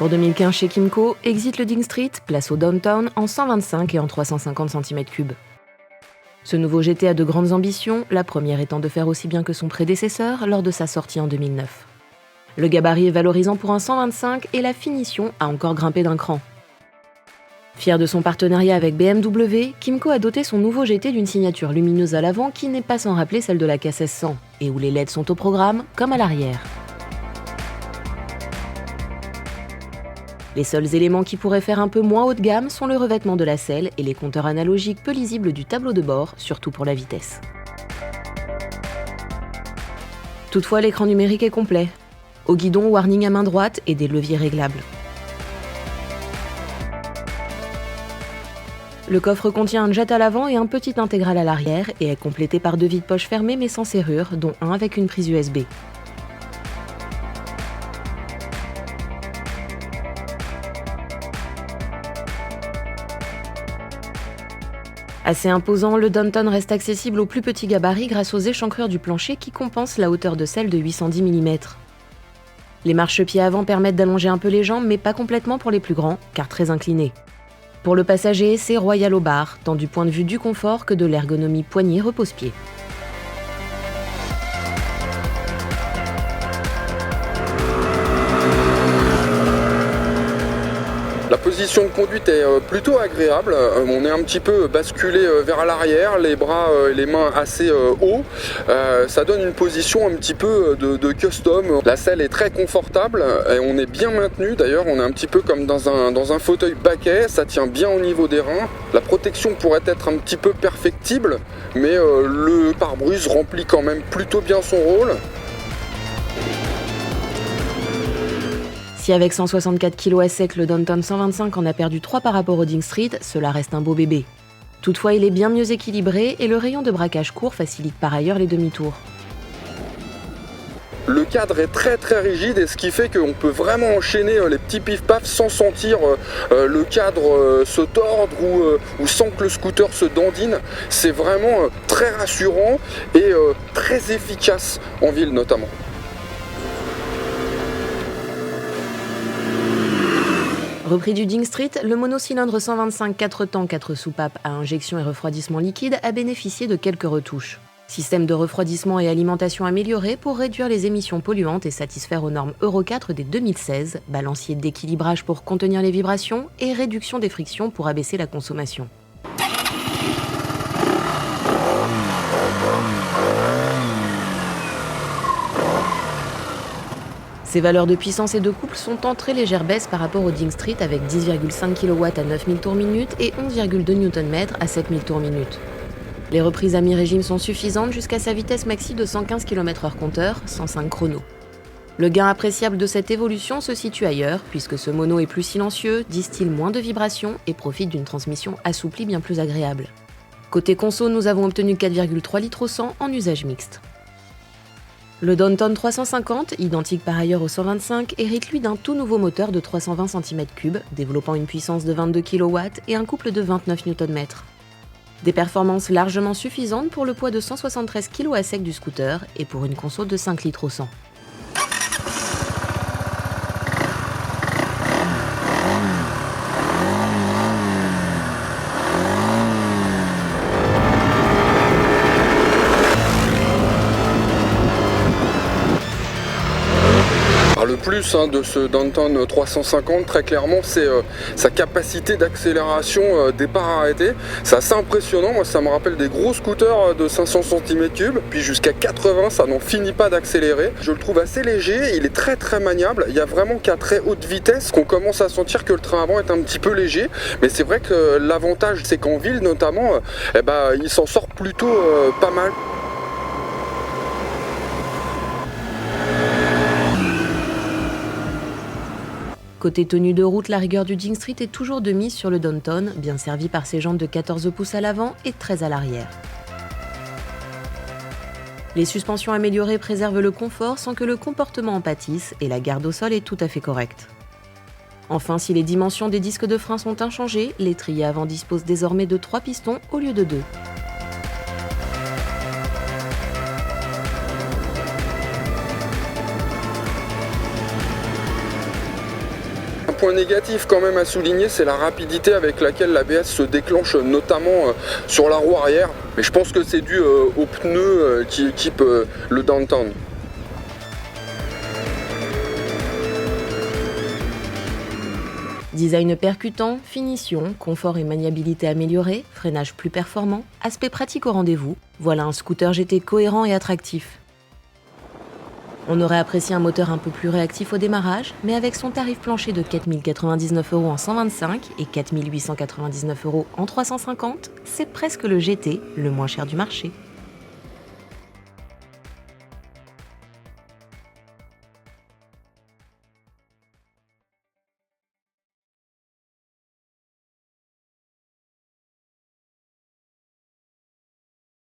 Pour 2015 chez Kymco, exit le Ding Street, place au Downtown en 125 et en 350 cm3. Ce nouveau GT a de grandes ambitions, la première étant de faire aussi bien que son prédécesseur lors de sa sortie en 2009. Le gabarit est valorisant pour un 125 et la finition a encore grimpé d'un cran. Fier de son partenariat avec BMW, Kymco a doté son nouveau GT d'une signature lumineuse à l'avant qui n'est pas sans rappeler celle de la K1600, et où les LED sont au programme, comme à l'arrière. Les seuls éléments qui pourraient faire un peu moins haut de gamme sont le revêtement de la selle et les compteurs analogiques peu lisibles du tableau de bord, surtout pour la vitesse. Toutefois, l'écran numérique est complet. Au guidon, warning à main droite et des leviers réglables. Le coffre contient un jet à l'avant et un petit intégral à l'arrière et est complété par 2 vides-poches fermés mais sans serrure, dont un avec une prise USB. Assez imposant, le Downtown reste accessible aux plus petits gabarits grâce aux échancrures du plancher qui compensent la hauteur de selle de 810 mm. Les marchepieds avant permettent d'allonger un peu les jambes, mais pas complètement pour les plus grands, car très inclinés. Pour le passager, c'est royal au bar, tant du point de vue du confort que de l'ergonomie poignée-repose-pied. La position de conduite est plutôt agréable, on est un petit peu basculé vers l'arrière, les bras et les mains assez hauts, ça donne une position un petit peu de custom. La selle est très confortable et on est bien maintenu, d'ailleurs on est un petit peu comme dans un fauteuil baquet, ça tient bien au niveau des reins. La protection pourrait être un petit peu perfectible, mais le pare-brise remplit quand même plutôt bien son rôle. Si avec 164 kg à sec, le Downtown 125 en a perdu 3 par rapport au Ding Street, cela reste un beau bébé. Toutefois, il est bien mieux équilibré et le rayon de braquage court facilite par ailleurs les demi-tours. Le cadre est très très rigide et ce qui fait qu'on peut vraiment enchaîner les petits pif-paf sans sentir le cadre se tordre ou sans que le scooter se dandine. C'est vraiment très rassurant et très efficace en ville notamment. Repris du Ding Street, le monocylindre 125 4 temps 4 soupapes à injection et refroidissement liquide a bénéficié de quelques retouches. Système de refroidissement et alimentation amélioré pour réduire les émissions polluantes et satisfaire aux normes Euro 4 dès 2016, balancier d'équilibrage pour contenir les vibrations et réduction des frictions pour abaisser la consommation. Ces valeurs de puissance et de couple sont en très légère baisse par rapport au Ding Street avec 10,5 kW à 9000 tours minute et 11,2 Nm à 7000 tours minute. Les reprises à mi-régime sont suffisantes jusqu'à sa vitesse maxi de 115 km/h compteur, 105 chrono. Le gain appréciable de cette évolution se situe ailleurs, puisque ce mono est plus silencieux, distille moins de vibrations et profite d'une transmission assouplie bien plus agréable. Côté conso, nous avons obtenu 4,3 litres au 100 en usage mixte. Le Downtown 350, identique par ailleurs au 125, hérite lui d'un tout nouveau moteur de 320 cm3, développant une puissance de 22 kW et un couple de 29 Nm. Des performances largement suffisantes pour le poids de 173 kg à sec du scooter et pour une conso de 5 litres au 100. Le plus de ce Downtown 350, très clairement, c'est sa capacité d'accélération départ-arrêté. C'est assez impressionnant, moi ça me rappelle des gros scooters de 500 cm3, puis jusqu'à 80, ça n'en finit pas d'accélérer. Je le trouve assez léger, il est très très maniable. Il y a vraiment qu'à très haute vitesse qu'on commence à sentir que le train avant est un petit peu léger, mais c'est vrai que l'avantage c'est qu'en ville notamment, il s'en sort plutôt pas mal. Côté tenue de route, la rigueur du Ding Street est toujours de mise sur le Downtown, bien servi par ses jantes de 14 pouces à l'avant et 13 à l'arrière. Les suspensions améliorées préservent le confort sans que le comportement en pâtisse et la garde au sol est tout à fait correcte. Enfin, si les dimensions des disques de frein sont inchangées, l'étrier avant dispose désormais de 3 pistons au lieu de 2. point négatif quand même à souligner, c'est la rapidité avec laquelle l'ABS se déclenche, notamment sur la roue arrière. Mais je pense que c'est dû aux pneus qui équipent le Downtown. Design percutant, finition, confort et maniabilité améliorée, freinage plus performant, aspect pratique au rendez-vous, voilà un scooter GT cohérent et attractif. On aurait apprécié un moteur un peu plus réactif au démarrage, mais avec son tarif plancher de 4 099 € en 125 et 4 899 € en 350, c'est presque le GT le moins cher du marché.